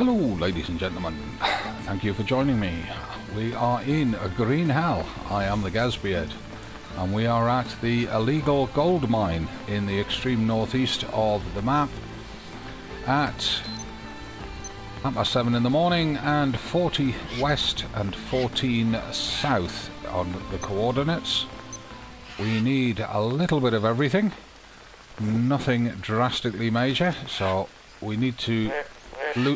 Hello ladies and gentlemen, thank you for joining me. We are in a green hell. I am the Gazbeard and we are at the illegal gold mine in the extreme northeast of the map at 7 in the morning and 40 west and 14 south on the coordinates. We need a little bit of everything, nothing drastically major, so we need to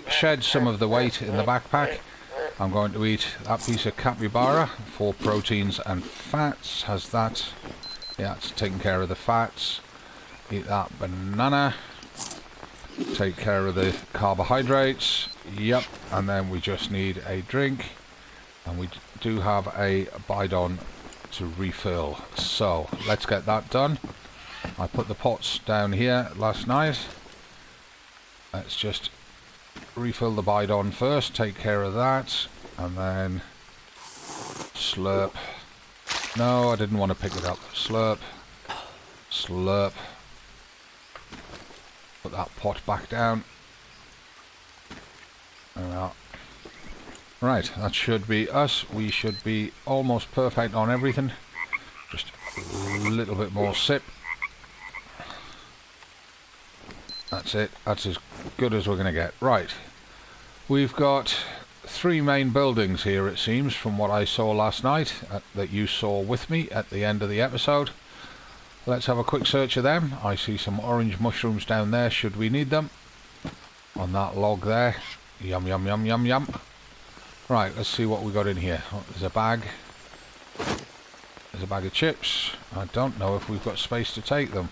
shed some of the weight in the backpack. I'm going to eat that piece of capybara for proteins and fats. Has that? Yeah, it's taking care of the fats. Eat that banana. Take care of the carbohydrates. Yep, and then we just need a drink. And we do have a bidon to refill. So, let's get that done. I put the pots down here last night. Let's just refill the bidon first, take care of that, and then slurp. No, I didn't want to pick it up. Slurp. Slurp. Put that pot back down. There we are. Right, that should be us. We should be almost perfect on everything. Just a little bit more sip. That's it. That's as good as we're going to get. Right. We've got 3 main buildings here, it seems, from what I saw last night, that you saw with me at the end of the episode. Let's have a quick search of them. I see some orange mushrooms down there, should we need them. On that log there. Yum, yum, yum, yum, yum. Right, let's see what we got in here. Oh, there's a bag. There's a bag of chips. I don't know if we've got space to take them.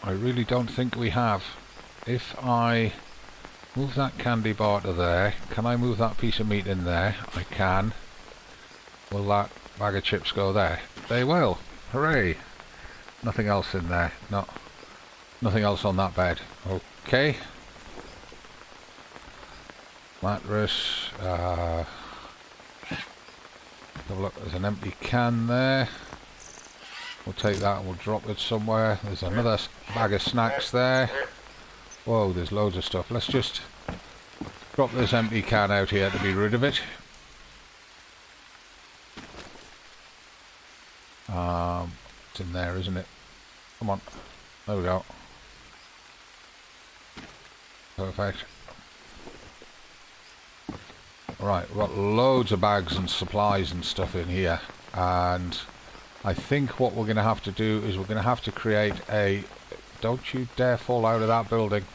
I really don't think we have. If I move that candy bar to there, can I move that piece of meat in there? I can. Will that bag of chips go there? They will. Hooray! Nothing else in there. No. Nothing else on that bed. Okay. Mattress. Have a look. There's an empty can there. We'll take that and we'll drop it somewhere. There's another bag of snacks there. Whoa, there's loads of stuff. Let's just drop this empty can out here to be rid of it. It's in there, isn't it? Come on. There we go. Perfect. Right, we've got loads of bags and supplies and stuff in here. And I think what we're going to have to do is we're going to have to create a... Don't you dare fall out of that building.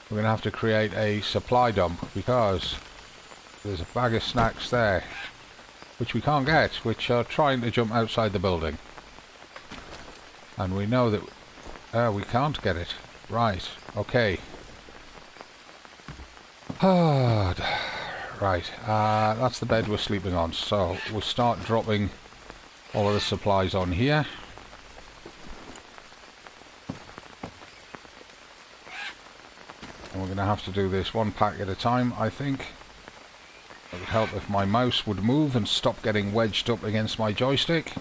We're going to have to create a supply dump because there's a bag of snacks there which we can't get, which are trying to jump outside the building. And we know that we can't get it. Right, okay. Right, that's the bed we're sleeping on. So we'll start dropping all of the supplies on here. And we're going to have to do this one pack at a time, I think. It would help if my mouse would move and stop getting wedged up against my joystick.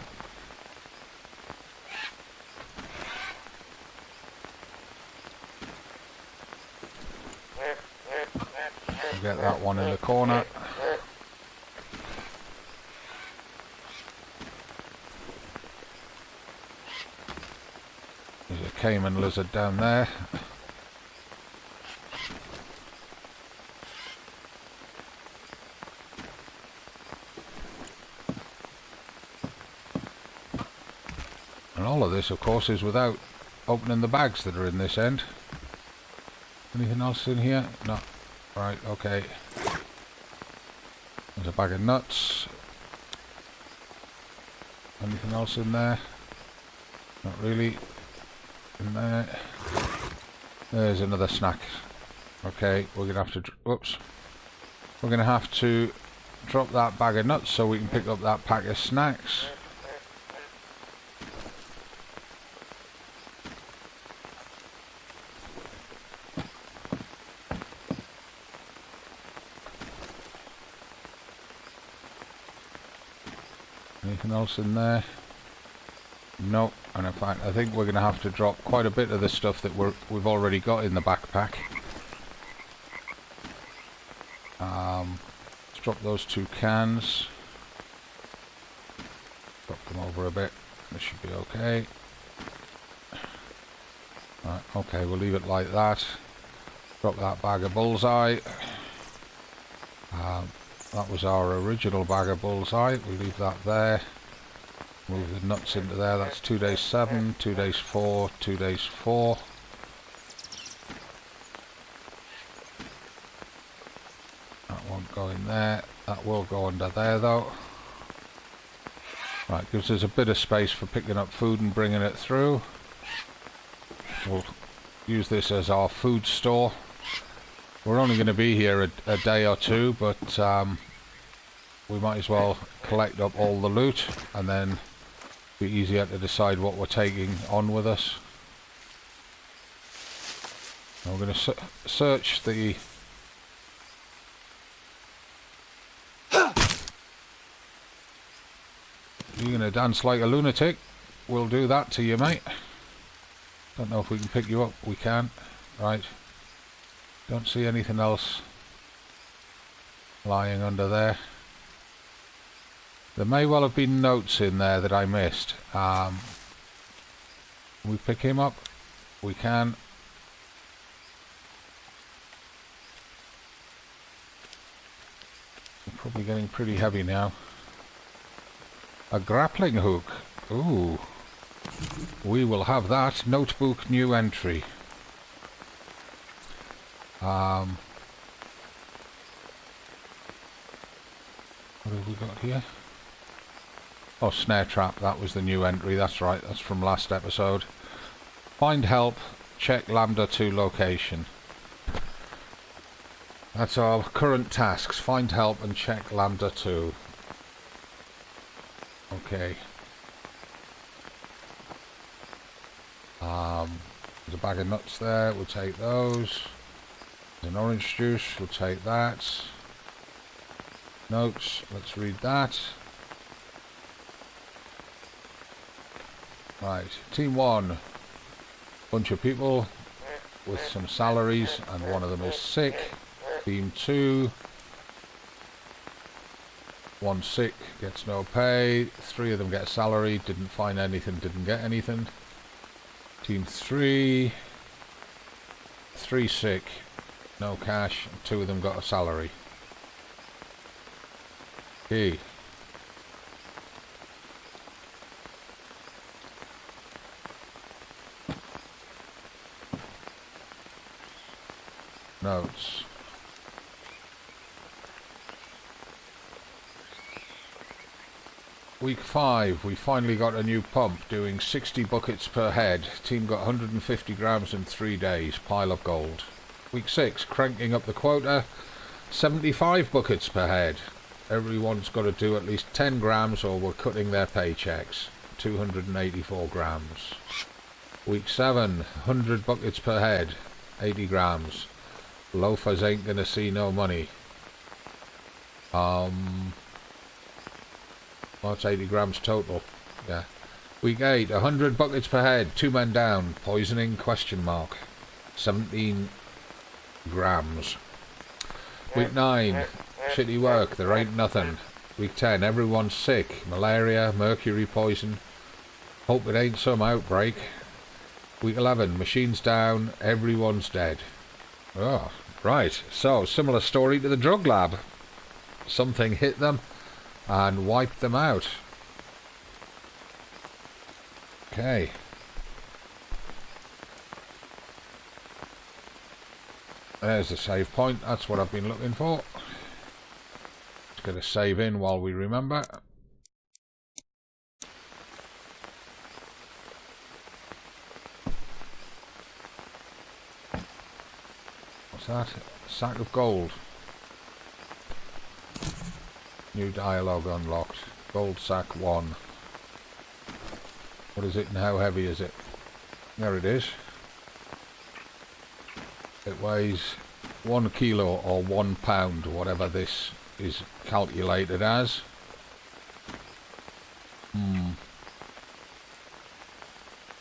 We'll get that one in the corner. There's a caiman lizard down there. And all of this, of course, is without opening the bags that are in this end. Anything else in here? No. Right, okay. There's a bag of nuts. Anything else in there? Not really. In there. There's another snack. Okay, we're gonna have to... Whoops. We're gonna have to drop that bag of nuts so we can pick up that pack of snacks. Anything else in there? Nope. And in fact, I think we're going to have to drop quite a bit of the stuff that we've already got in the backpack. Let's drop those 2 cans. Drop them over a bit. This should be okay. Right, okay, we'll leave it like that. Drop that bag of bullseye. That was our original bag of bullseye. We'll leave that there. Move the nuts into there. That's 2 days 7, 2 days 4, 2 days 4. That won't go in there. That will go under there though. Right, gives us a bit of space for picking up food and bringing it through. We'll use this as our food store. We're only going to be here a day or 2, but we might as well collect up all the loot and then be easier to decide what we're taking on with us. Now we're going to search the... You're going to dance like a lunatic. We'll do that to you, mate. Don't know if we can pick you up. We can. Right. Don't see anything else lying under there. There may well have been notes in there that I missed. Can we pick him up? We can. We're probably getting pretty heavy now. A grappling hook. Ooh. We will have that. Notebook, new entry. What have we got here? Oh, snare trap. That was the new entry. That's right. That's from last episode. Find help. Check Lambda 2 location. That's our current tasks. Find help and check Lambda 2. Okay. There's a bag of nuts there. We'll take those. There's an orange juice. We'll take that. Notes. Let's read that. Right. Team 1. Bunch of people with some salaries and one of them is sick. Team 2. 1 sick, gets no pay. 3 of them get a salary, didn't find anything, didn't get anything. Team 3. 3 sick, no cash, and 2 of them got a salary. Okay. Notes. Week 5, we finally got a new pump doing 60 buckets per head. Team got 150 grams in 3 days. Pile of gold. Week 6, cranking up the quota. 75 buckets per head. Everyone's got to do at least 10 grams or we're cutting their paychecks. 284 grams. Week 7, 100 buckets per head. 80 grams. Loafers ain't gonna see no money. Well, it's 80 grams total. Yeah. Week 8, 100 buckets per head. 2 men down. Poisoning? Question mark. 17 grams. Week 9, shitty work. There ain't nothing. Week 10, everyone's sick. Malaria, mercury poison. Hope it ain't some outbreak. Week 11, machines down. Everyone's dead. Oh, right. So, similar story to the drug lab. Something hit them and wiped them out. Okay. There's the save point. That's what I've been looking for. Let's get a save in while we remember. What's that? A sack of gold. New dialogue unlocked. Gold sack 1. What is it and how heavy is it? There it is. It weighs 1 kilo or 1 pound, whatever this is calculated as.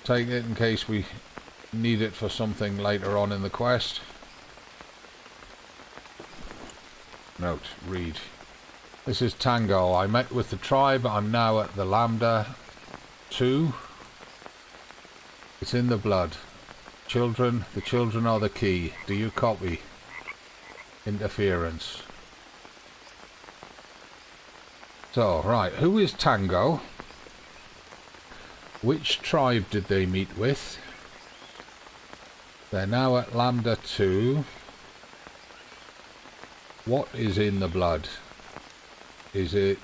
take it in case we need it for something later on in the quest. Note, read. This is Tango. I met with the tribe. I'm now at the Lambda 2. It's in the blood. Children, the children are the key. Do you copy? Interference. So, right, who is Tango? Which tribe did they meet with? They're now at Lambda 2. What is in the blood? Is it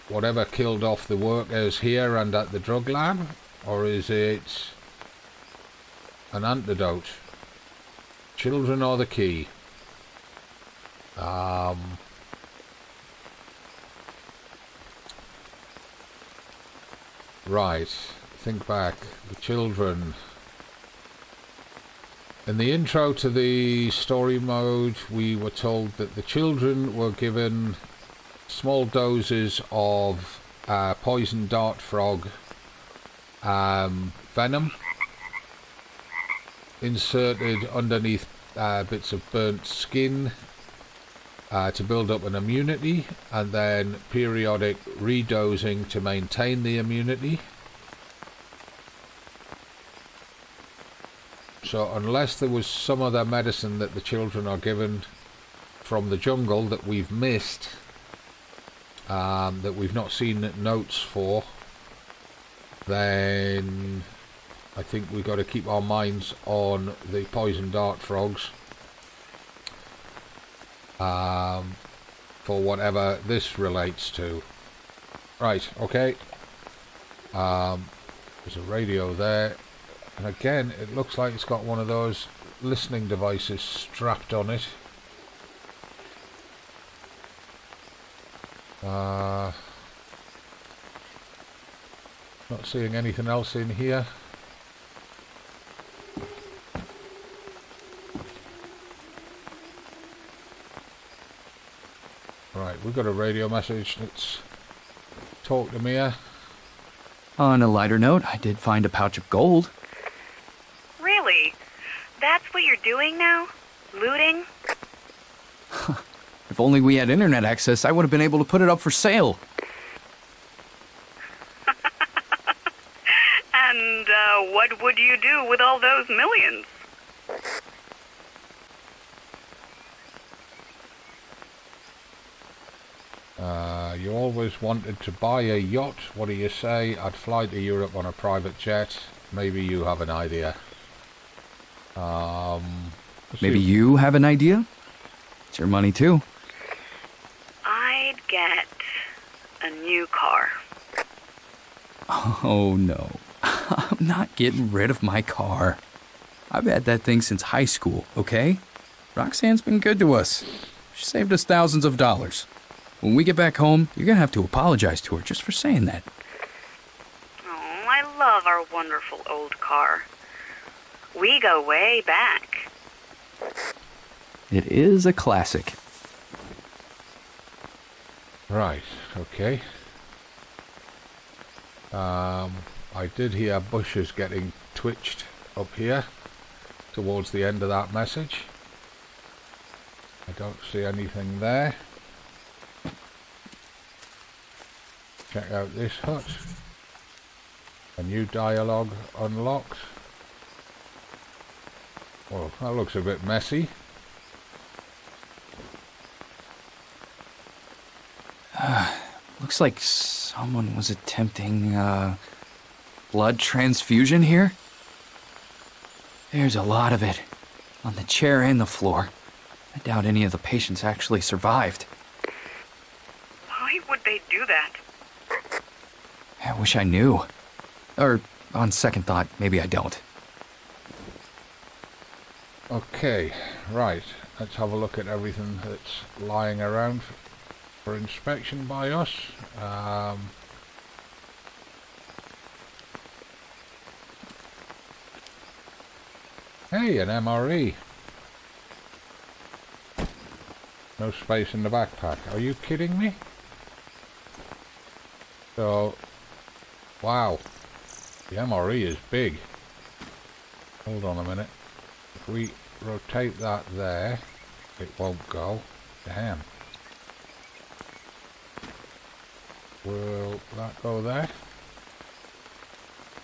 whatever killed off the workers here and at the drug lab? Or is it an antidote? Children are the key. Right, think back. The children. In the intro to the story mode, we were told that the children were given small doses of poison dart frog venom inserted underneath bits of burnt skin to build up an immunity, and then periodic redosing to maintain the immunity. So unless there was some other medicine that the children are given from the jungle that we've missed, that we've not seen notes for, then I think we've got to keep our minds on the poison dart frogs for whatever this relates to. Right, okay. There's a radio there. And again, it looks like it's got one of those listening devices strapped on it. Not seeing anything else in here. Right, we've got a radio message. Let's talk to Mia. On a lighter note, I did find a pouch of gold. Really? That's what you're doing now? Looting? If only we had internet access, I would have been able to put it up for sale. And what would you do with all those millions? You always wanted to buy a yacht. What do you say? I'd fly to Europe on a private jet. Maybe you have an idea. Maybe you have an idea? It's your money too. I'd get a new car. Oh no. I'm not getting rid of my car. I've had that thing since high school, okay? Roxanne's been good to us. She saved us thousands of dollars. When we get back home, you're gonna have to apologize to her just for saying that. Oh, I love our wonderful old car. We go way back. It is a classic. Right, okay. I did hear bushes getting twitched up here towards the end of that message. I don't see anything there. Check out this hut. A new dialogue unlocked. Well, that looks a bit messy. Looks like someone was attempting blood transfusion here. There's a lot of it on the chair and the floor. I doubt any of the patients actually survived. Why would they do that? I wish I knew. Or, on second thought, maybe I don't. Okay, right. Let's have a look at everything that's lying around for inspection by us. Hey, an MRE. No space in the backpack. Are you kidding me? So, wow. The MRE is big. Hold on a minute. If we rotate that there, it won't go. Damn. Will that go there?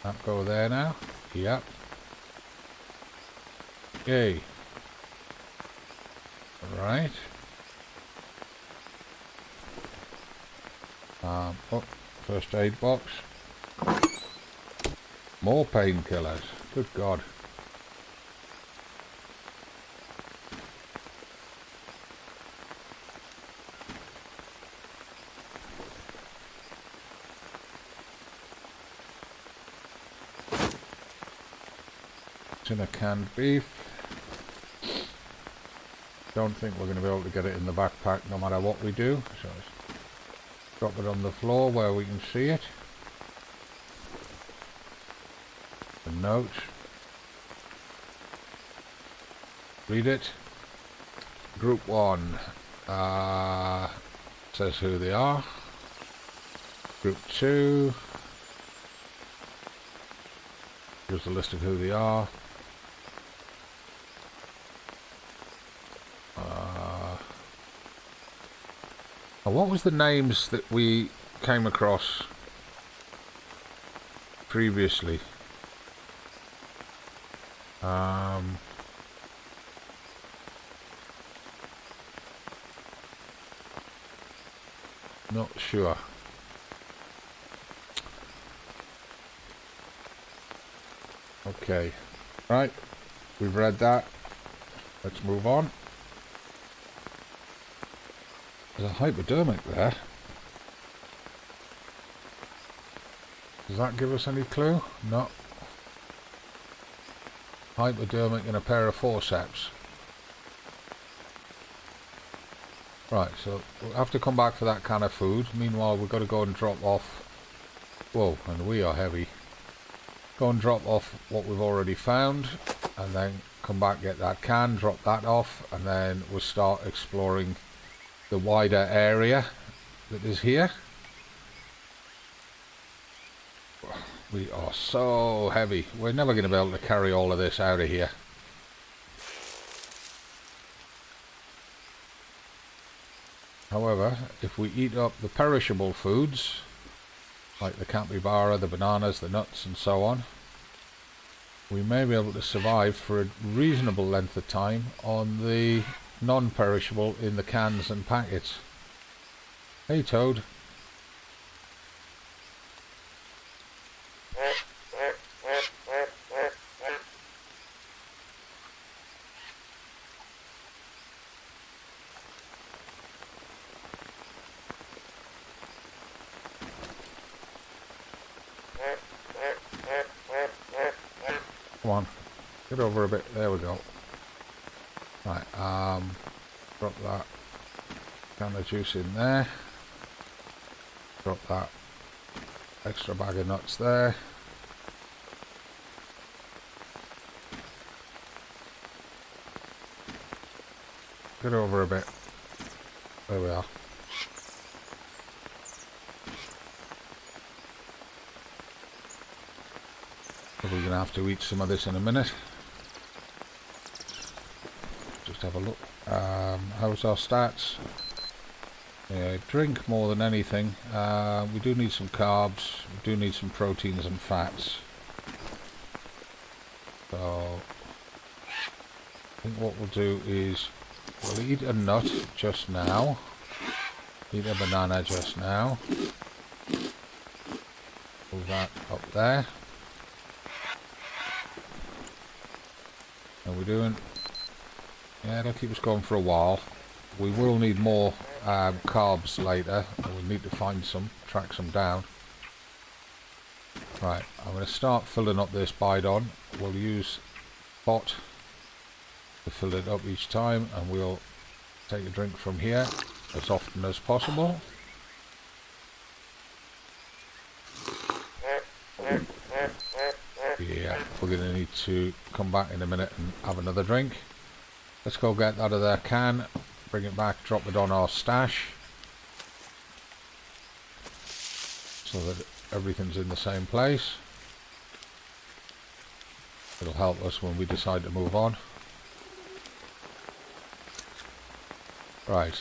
That go there now? Yep. Yay. Right. Oh, first aid box. More painkillers. Good God. In a canned beef. Don't think we're going to be able to get it in the backpack no matter what we do, so drop it on the floor where we can see it. A note. Read it. Group 1 says who they are. Group 2 gives a list of who they are. What was the names that we came across previously? Not sure. Okay, right, we've read that. Let's move on. There's a hypodermic there. Does that give us any clue? No. Hypodermic and a pair of forceps. Right, so we'll have to come back for that can of food. Meanwhile, we've got to go and drop off... Whoa, and we are heavy. Go and drop off what we've already found, and then come back, get that can, drop that off, and then we'll start exploring the wider area that is here. We are so heavy. We're never going to be able to carry all of this out of here. However, if we eat up the perishable foods, like the capybara, the bananas, the nuts and so on, we may be able to survive for a reasonable length of time on the non-perishable in the cans and packets. Hey Toad. Come on, get over a bit. There we go. Right, drop that can of juice in there. Drop that extra bag of nuts there. Get over a bit. There we are. Probably going to have to eat some of this in a minute. Just have a look. How's our stats? Yeah, drink more than anything. We do need some carbs. We do need some proteins and fats. So I think what we'll do is we'll eat a nut just now. Eat a banana just now. Pull that up there. How we doing? Yeah, it'll keep us going for a while. We will need more carbs later. We'll need to find some, track some down. Right, I'm going to start filling up this bidon. We'll use pot to fill it up each time, and we'll take a drink from here as often as possible. Yeah, we're going to need to come back in a minute and have another drink. Let's go get that out of their can, bring it back, drop it on our stash, so that everything's in the same place. It'll help us when we decide to move on. Right.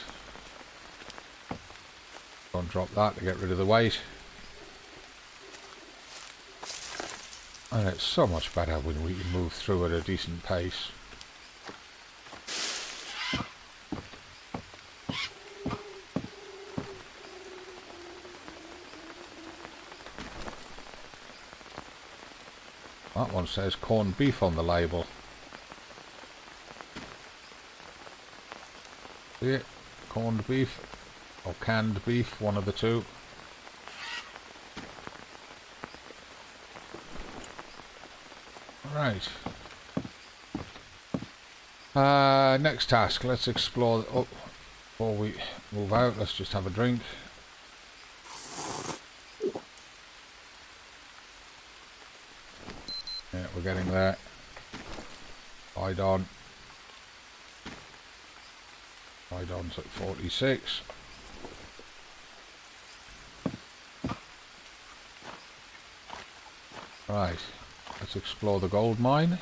Don't drop that to get rid of the weight. And it's so much better when we can move through at a decent pace. That one says corned beef on the label. See it? Corned beef or canned beef, one of the two. Right. Next task. Let's explore. Oh, before we move out, let's just have a drink. Yeah, we're getting there. Idon. Idon's at 46. Right. Let's explore the gold mine.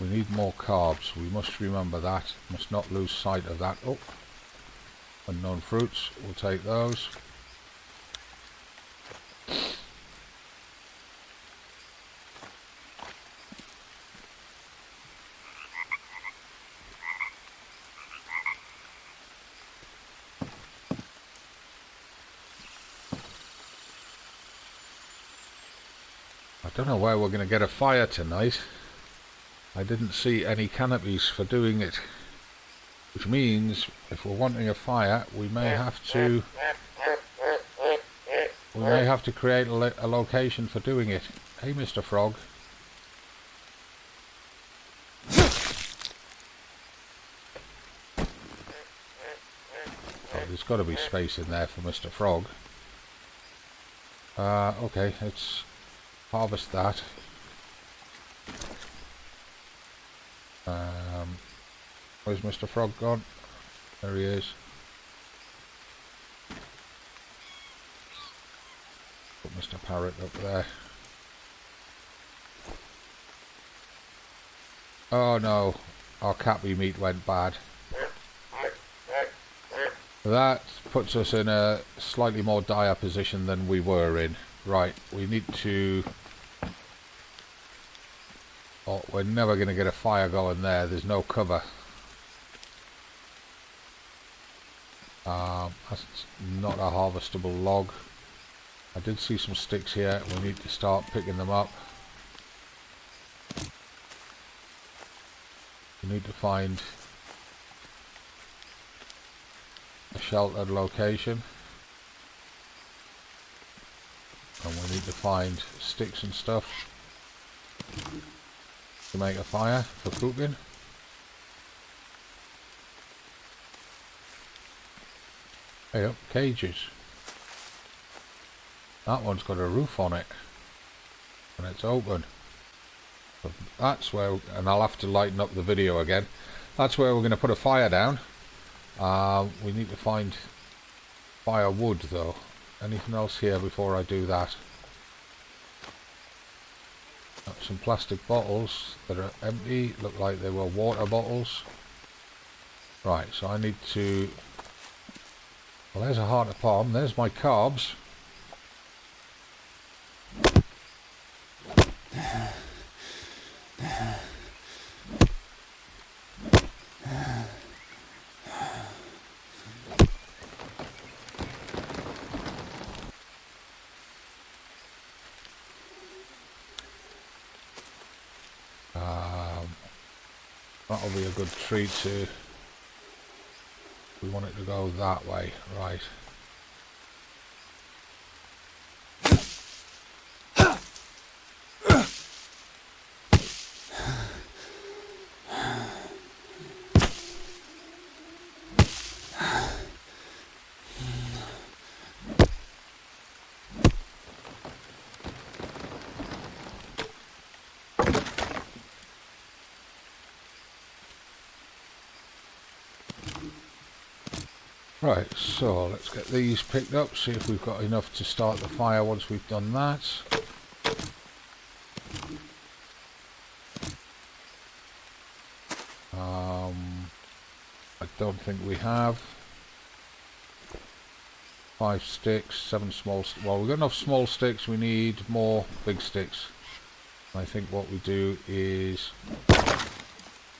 We need more carbs. We must remember that. Must not lose sight of that. Oh. Unknown fruits, we'll take those. I don't know where we're going to get a fire tonight. I didn't see any canopies for doing it. Which means, if we're wanting a fire, we may have to create a location for doing it. Hey, Mr. Frog. Oh, there's got to be space in there for Mr. Frog. Okay, let's harvest that. Where's Mr. Frog gone? There he is. Put Mr. Parrot up there. Oh no, our cappy meat went bad. That puts us in a slightly more dire position than we were in. Right, we need to... Oh, we're never going to get a fire going there. There's no cover. That's not a harvestable log. I did see some sticks here. We need to start picking them up. We need to find a sheltered location. And we need to find sticks and stuff to make a fire for cooking. Hey up, cages. That one's got a roof on it. And it's open. So that's where, and I'll have to lighten up the video again. That's where we're going to put a fire down. We need to find firewood though. Anything else here before I do that? Got some plastic bottles that are empty. Look like they were water bottles. Right, so I need to... Well, there's a heart of palm. There's my carbs. That'll be a good treat to... We want it to go that way, right. Right, so let's get these picked up, see if we've got enough to start the fire once we've done that. I don't think we have. 5 sticks, 7 small well, we've got enough small sticks, we need more big sticks. I think what we do is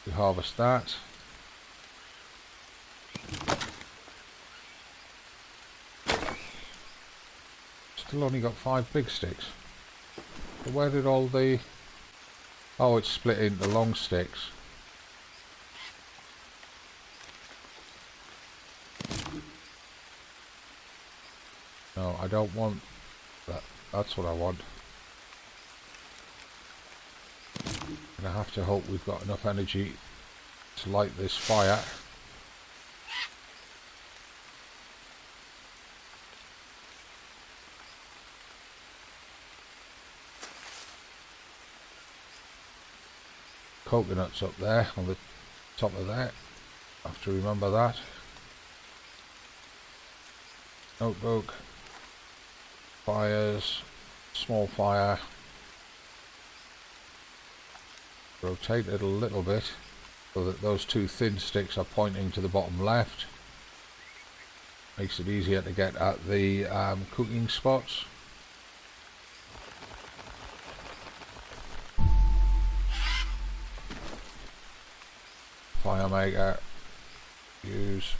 we harvest that. Still only got 5 big sticks. But where did all the... Oh, it's split into long sticks. No, I don't want that. That's what I want. And I have to hope we've got enough energy to light this fire. Coconuts up there on the top of that. I have to remember that. Notebook. Fires. Small fire. Rotate it a little bit so that those 2 thin sticks are pointing to the bottom left. Makes it easier to get at the cooking spots. Fire maker, use,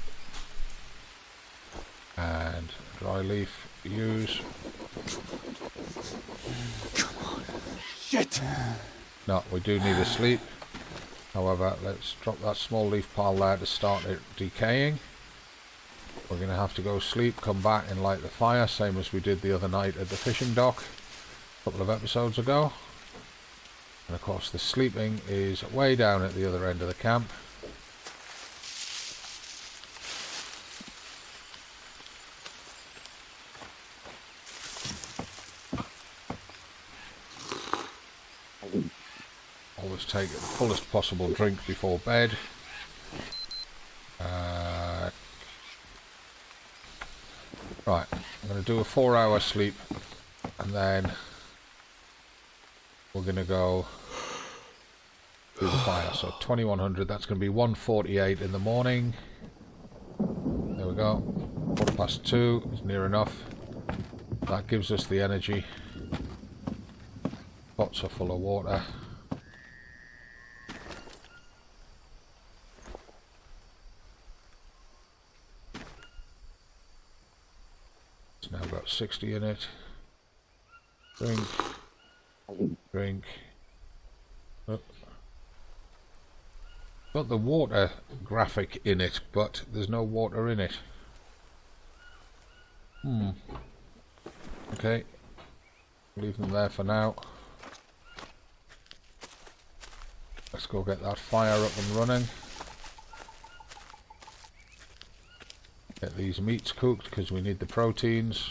and dry leaf, use. Come on. Shit! No, we do need a sleep. However, let's drop that small leaf pile there to start it decaying. We're going to have to go sleep, come back and light the fire, same as we did the other night at the fishing dock a couple of episodes ago. And of course the sleeping is way down at the other end of the camp. Always take the fullest possible drink before bed. Right, I'm going to do a 4-hour sleep and then we're going to go do the fire. So 2100, that's going to be 1:48 in the morning. There we go. 2:15 is near enough. That gives us the energy. Pots are full of water. It's now got 60 in it. Drink. Drink. Oh. Got the water graphic in it, but there's no water in it. Okay. Leave them there for now. Let's go get that fire up and running. Get these meats cooked because we need the proteins.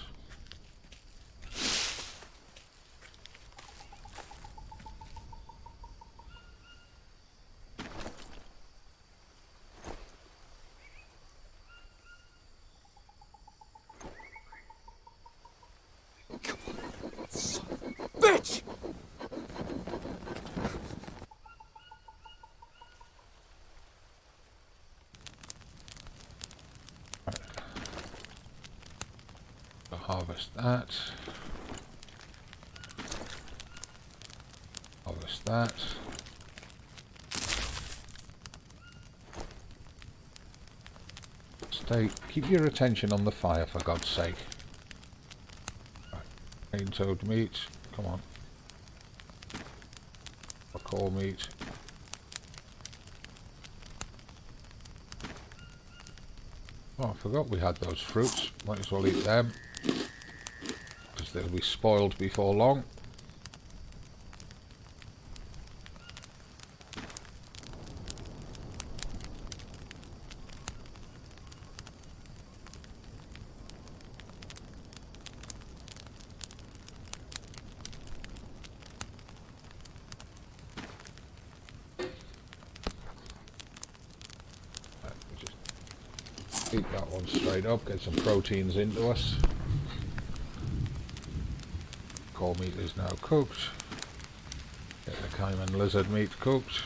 Bitch! Harvest that. Harvest that. Keep your attention on the fire, for God's sake. Right. Plain-toed meat, come on. Or core meat. Oh, I forgot we had those fruits. Might as well eat them. Because they'll be spoiled before long. Heat that one straight up, get some proteins into us. Core meat is now cooked. Get the cayman lizard meat cooked.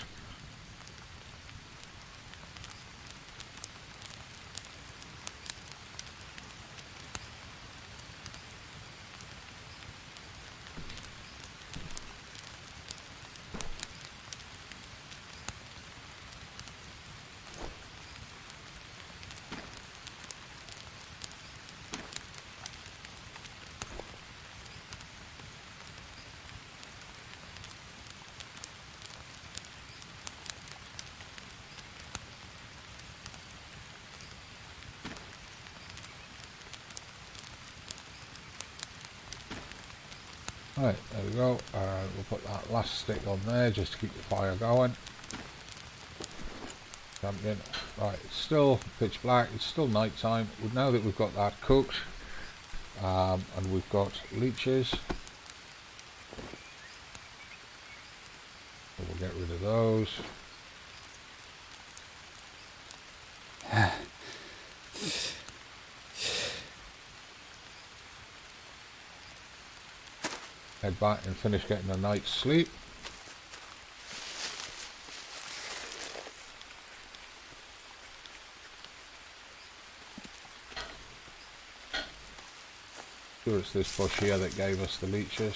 Right, there we go. We'll put that last stick on there just to keep the fire going. Champion. Right, it's still pitch black, it's still night time. Now that we've got that cooked, and we've got leeches, so we'll get rid of those. Head back and finish getting a night's sleep. Sure, it's this bush here that gave us the leeches.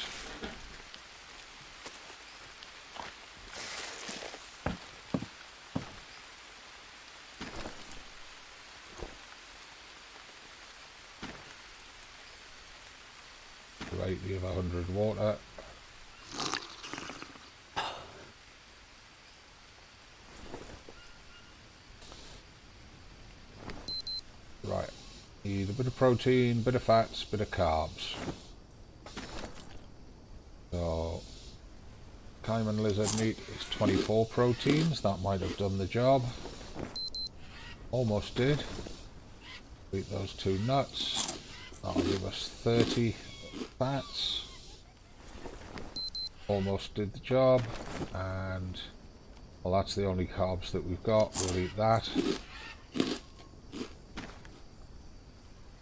Of 100 water. Right, need a bit of protein, bit of fats, bit of carbs. So cayman lizard meat is 24 proteins. That might have done the job. Almost did. Eat those 2 nuts. That'll give us 30 fats. Almost did the job. And well, that's the only carbs that we've got. We'll eat that.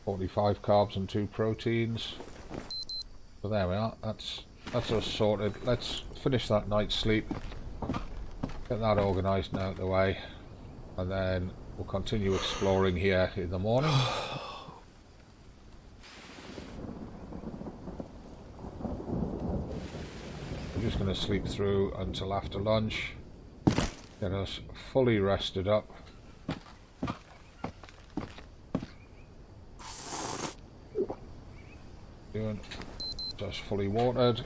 45 carbs and 2 proteins. So there we are. That's us sorted. Let's finish that night's sleep. Get that organised now out of the way, and then we'll continue exploring here in the morning. Just going to sleep through until after lunch, get us fully rested up. Just fully watered.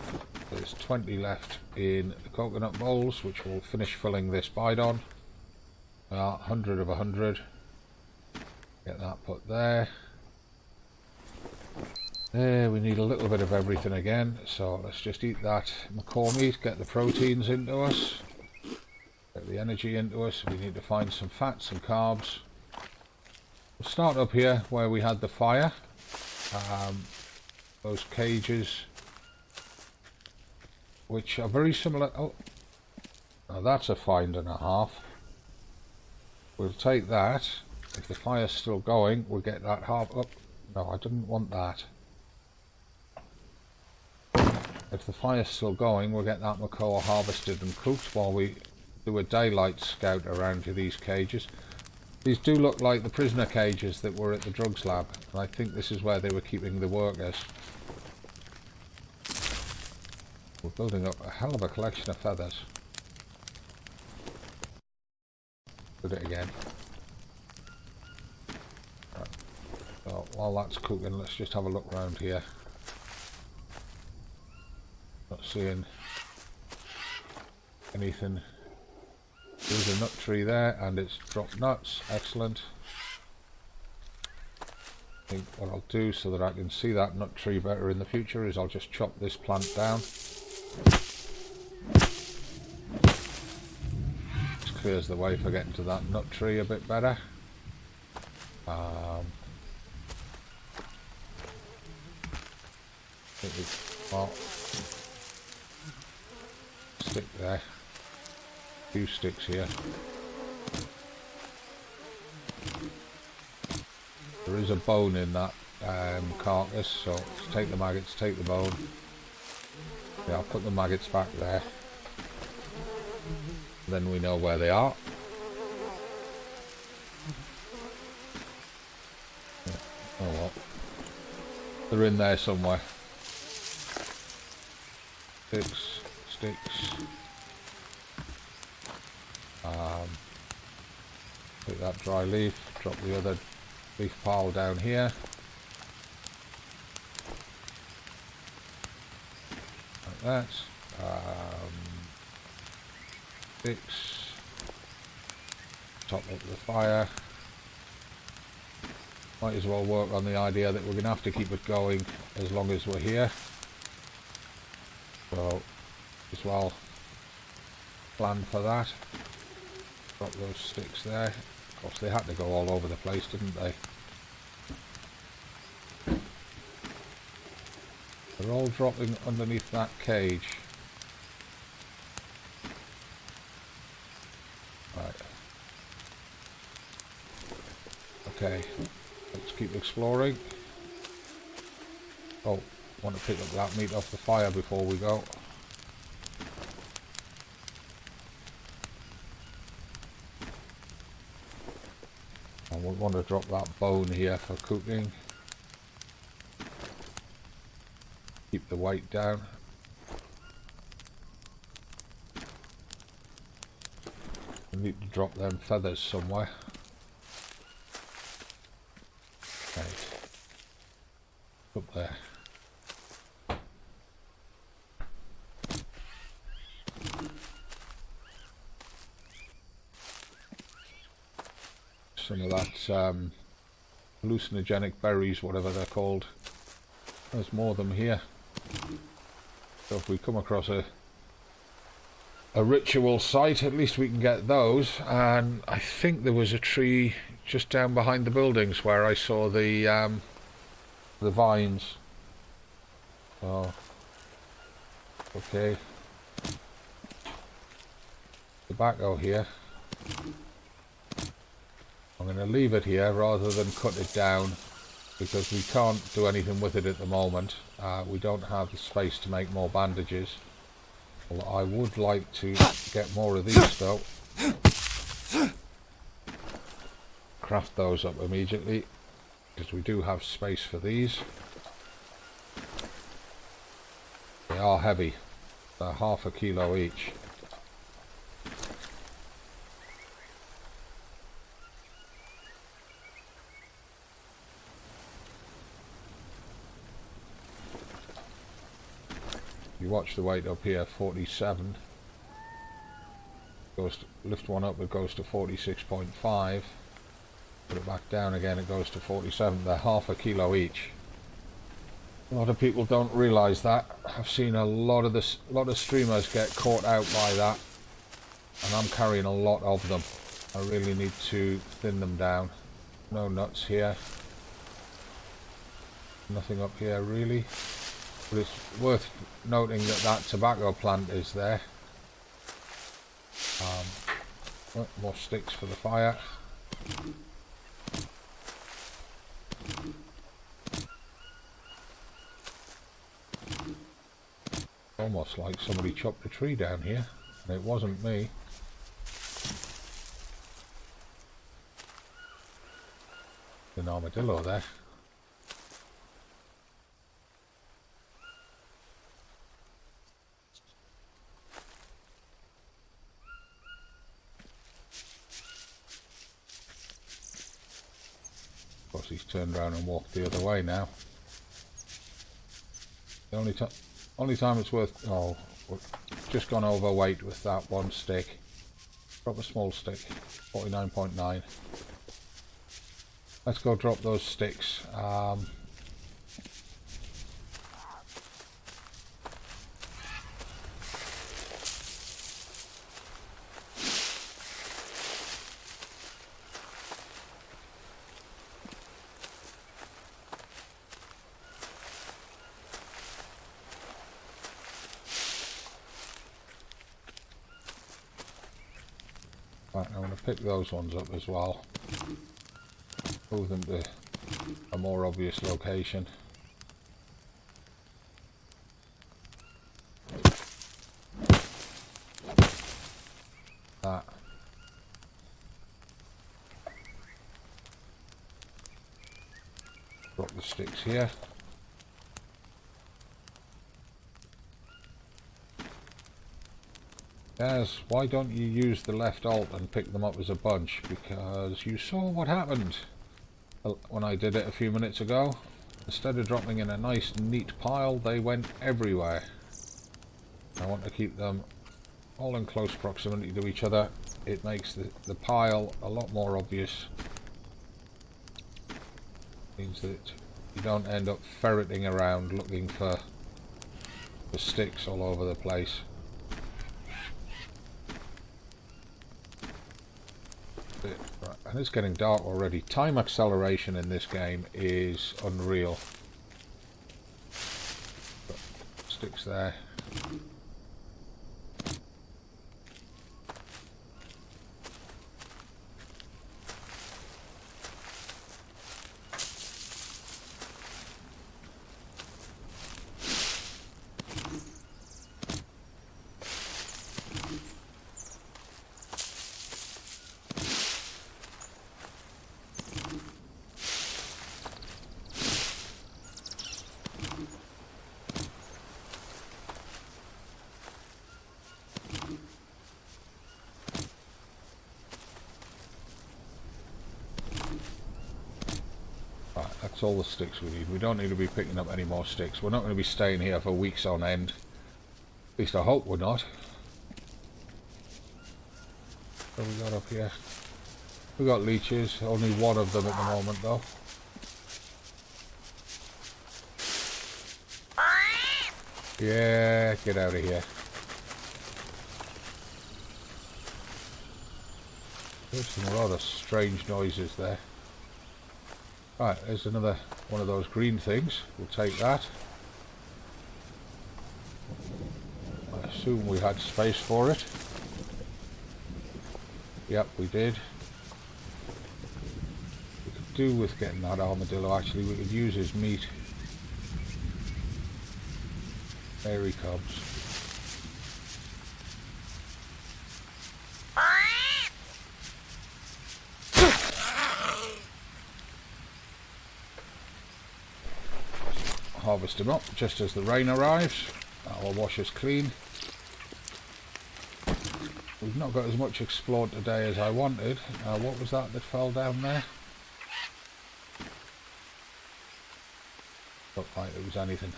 There's 20 left in the coconut bowls, which we'll finish filling this bite on. 100 of 100. Get that put there. There, we need a little bit of everything again, so let's just eat that macaw meat, get the proteins into us, get the energy into us. We need to find some fats and carbs. We'll start up here where we had the fire. Those cages, which are very similar. Oh, now that's a find and a half. We'll take that. If the fire's still going, we'll get that half up. No, I didn't want that. If the fire's still going, we'll get that macaw harvested and cooked while we do a daylight scout around to these cages. These do look like the prisoner cages that were at the drugs lab, and I think this is where they were keeping the workers. We're building up a hell of a collection of feathers. Did it again. Right. So while that's cooking, let's just have a look around here. Not seeing anything. There's a nut tree there, and it's dropped nuts. Excellent. I think what I'll do so that I can see that nut tree better in the future is I'll just chop this plant down. This clears the way for getting to that nut tree a bit better. Stick there. A few sticks here. There is a bone in that carcass, so let's take the maggots, take the bone. Yeah, I'll put the maggots back there. Then we know where they are. Yeah. Oh well. They're in there somewhere. Sticks. Take that dry leaf, drop the other leaf pile down here. Like that. Sticks. Top up the fire. Might as well work on the idea that we're going to have to keep it going as long as we're here. So, as well, plan for that. Drop those sticks there. Of course, they had to go all over the place, didn't they? They're all dropping underneath that cage. Right. Okay. Let's keep exploring. Oh, want to pick up that meat off the fire before we go. And we'll want to drop that bone here for cooking. Keep the weight down. We need to drop them feathers somewhere. Right. Up there. Some of that hallucinogenic berries, whatever they're called. There's more of them here. So if we come across a ritual site, at least we can get those. And I think there was a tree just down behind the buildings where I saw the vines. Oh, okay. Tobacco here. I'm going to leave it here rather than cut it down, because we can't do anything with it at the moment. We don't have the space to make more bandages. Well, I would like to get more of these though. Craft those up immediately, because we do have space for these. They are heavy. They're half a kilo each. You watch the weight up here, 47. Goes to, lift one up, it goes to 46.5. Put it back down again, it goes to 47. They're half a kilo each. A lot of people don't realise that. I've seen a lot of streamers get caught out by that, and I'm carrying a lot of them. I really need to thin them down. No nuts here. Nothing up here really. But it's worth noting that that tobacco plant is there. More sticks for the fire. Almost like somebody chopped a tree down here, and it wasn't me. An armadillo there. Of course, he's turned around and walked the other way now. The only time it's worth... Oh, we've just gone overweight with that one stick. Drop a small stick, 49.9. Let's go drop those sticks. Right, I'm going to pick those ones up as well. Move them to a more obvious location. That. Drop the sticks here. Yes, why don't you use the left alt and pick them up as a bunch? Because you saw what happened when I did it a few minutes ago. Instead of dropping in a nice neat pile, they went everywhere. I want to keep them all in close proximity to each other. It makes the pile a lot more obvious. Means that you don't end up ferreting around looking for the sticks all over the place. Right, and it's getting dark already. Time acceleration in this game is unreal. Got sticks there. That's all the sticks we need. We don't need to be picking up any more sticks. We're not going to be staying here for weeks on end. At least I hope we're not. What have we got up here? We got leeches. Only one of them at the moment though. Yeah, get out of here. There's some rather strange noises there. Right, there's another one of those green things. We'll take that. I assume we had space for it. Yep, we did. We could do with getting that armadillo actually. We could use his meat. There he comes. Harvest him up just as the rain arrives. That'll wash us clean. We've not got as much explored today as I wanted. What was that fell down there? Looked like it was anything.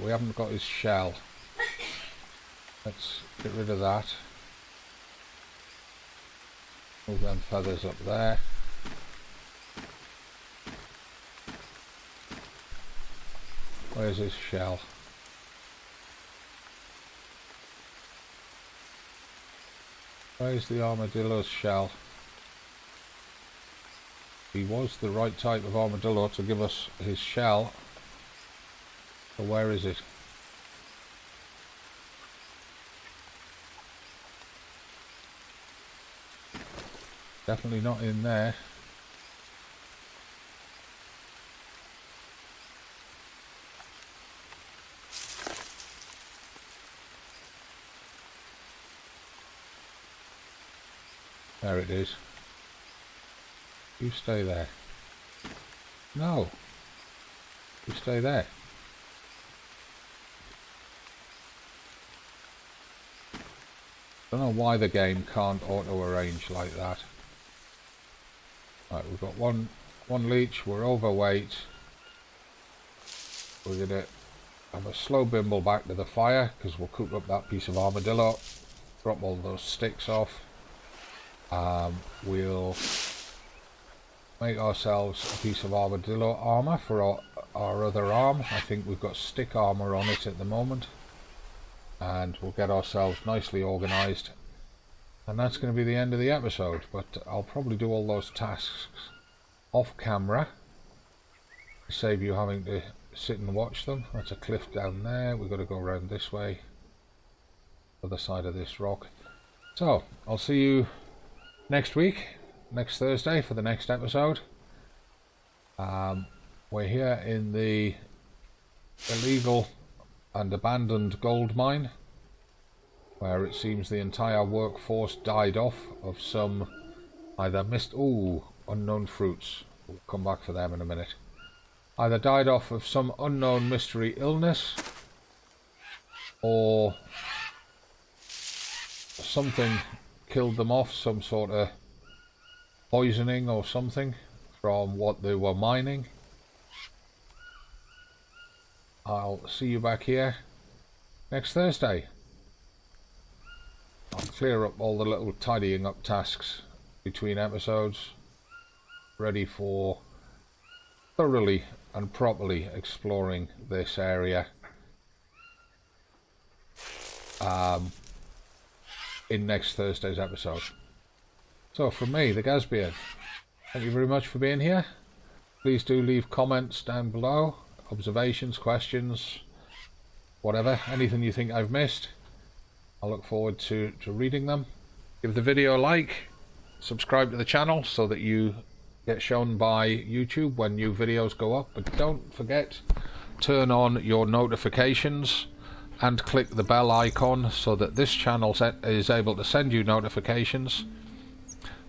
We haven't got his shell. Let's get rid of that. Move them feathers up there. Where's his shell? Where's the armadillo's shell? He was the right type of armadillo to give us his shell. So where is it? Definitely not in there. There it is. You stay there. No. You stay there. I don't know why the game can't auto-arrange like that. Right, we've got one leech, we're overweight. We're going to have a slow bimble back to the fire because we'll cook up that piece of armadillo. Drop all those sticks off. We'll make ourselves a piece of armadillo armor for our other arm. I think we've got stick armor on it at the moment. And we'll get ourselves nicely organized. And that's going to be the end of the episode. But I'll probably do all those tasks off camera to save you having to sit and watch them. That's a cliff down there. We've got to go around this way. Other side of this rock. So, I'll see you next week, next Thursday for the next episode. We're here in the illegal and abandoned gold mine, where it seems the entire workforce died off of some either unknown fruits. We'll come back for them in a minute. Either died off of some unknown mystery illness, or something killed them off, some sort of poisoning or something from what they were mining. I'll see you back here next Thursday. I'll clear up all the little tidying up tasks between episodes, ready for thoroughly and properly exploring this area in next Thursday's episode. So from me, the Gazbeard, thank you very much for being here. Please do leave comments down below, observations, questions, whatever, anything you think I've missed. I look forward to reading them. Give the video a like, subscribe to the channel so that you get shown by YouTube when new videos go up, but don't forget, turn on your notifications and click the bell icon so that this channel is able to send you notifications.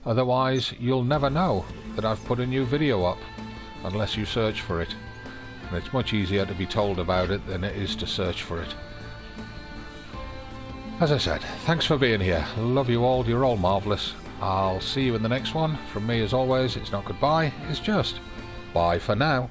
Otherwise you'll never know that I've put a new video up unless you search for it, and it's much easier to be told about it than it is to search for it. As I said, thanks for being here. Love you all, you're all marvellous. I'll see you in the next one. From me, as always, it's not goodbye, it's just bye for now.